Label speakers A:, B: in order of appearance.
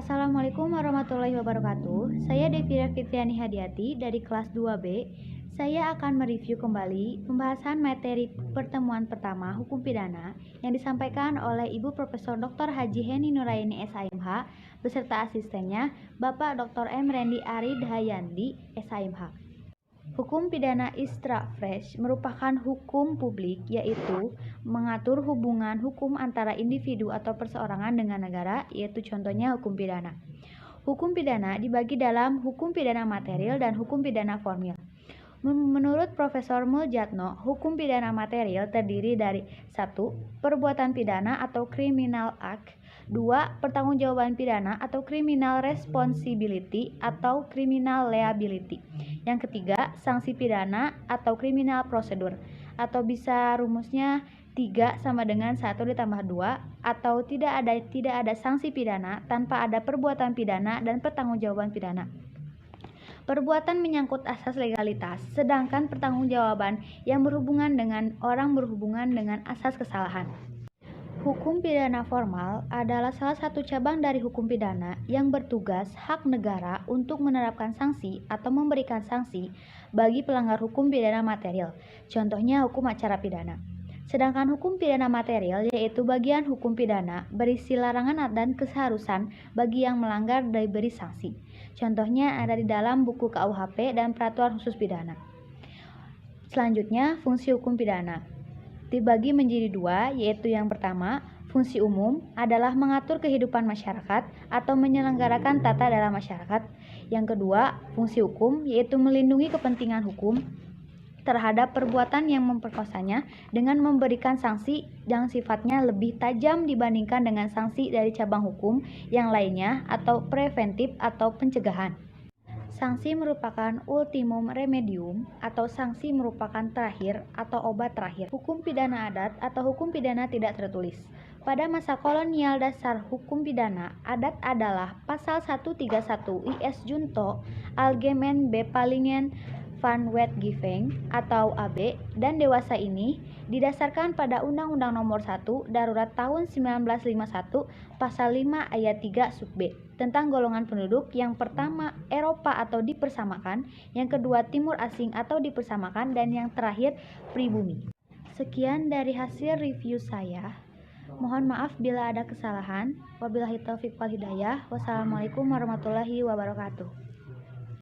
A: Assalamualaikum warahmatullahi wabarakatuh. Saya Devira Fitriani Hadiati dari kelas 2B. Saya akan mereview kembali pembahasan materi pertemuan pertama hukum pidana yang disampaikan oleh Ibu Profesor Dr. Haji Heni Nuraini SHMH beserta asistennya Bapak Dr. M. Rendi Arid Hayandi SHMH. Hukum pidana Istra Fresh merupakan hukum publik, yaitu mengatur hubungan hukum antara individu atau perseorangan dengan negara, yaitu contohnya hukum pidana. Hukum pidana dibagi dalam hukum pidana material dan hukum pidana formil. Menurut Profesor Muljatno, hukum pidana material terdiri dari 1. Perbuatan pidana atau criminal act, 2. Pertanggungjawaban pidana atau criminal responsibility atau criminal liability. Yang ketiga, sanksi pidana atau criminal procedure, atau bisa rumusnya 3 sama dengan 1 ditambah 2, atau tidak ada sanksi pidana tanpa ada perbuatan pidana dan pertanggungjawaban pidana. Perbuatan menyangkut asas legalitas, sedangkan pertanggungjawaban yang berhubungan dengan orang berhubungan dengan asas kesalahan. Hukum pidana formal adalah salah satu cabang dari hukum pidana yang bertugas hak negara untuk menerapkan sanksi atau memberikan sanksi bagi pelanggar hukum pidana material, contohnya hukum acara pidana. Sedangkan hukum pidana material yaitu bagian hukum pidana berisi larangan dan keseharusan bagi yang melanggar diberi sanksi. Contohnya ada di dalam buku KUHP dan peraturan khusus pidana. Selanjutnya, fungsi hukum pidana dibagi menjadi 2, yaitu yang pertama, fungsi umum adalah mengatur kehidupan masyarakat atau menyelenggarakan tata dalam masyarakat. Yang kedua, fungsi hukum yaitu melindungi kepentingan hukum terhadap perbuatan yang memperkosanya dengan memberikan sanksi yang sifatnya lebih tajam dibandingkan dengan sanksi dari cabang hukum yang lainnya atau preventif atau pencegahan. Sanksi merupakan ultimum remedium atau sanksi merupakan terakhir atau obat terakhir. Hukum pidana adat atau hukum pidana tidak tertulis. Pada masa kolonial, dasar hukum pidana adat adalah pasal 131 IS Junto Algemeen Bepalingen van Wetgeving atau AB, dan dewasa ini didasarkan pada Undang-Undang Nomor 1 Darurat tahun 1951 Pasal 5 Ayat 3 Sub B tentang golongan penduduk, yang pertama Eropa atau dipersamakan, yang kedua Timur Asing atau dipersamakan, dan yang terakhir pribumi. Sekian dari hasil review saya. Mohon maaf bila ada kesalahan. Wabillahi taufiq wal hidayah. Wassalamualaikum warahmatullahi wabarakatuh.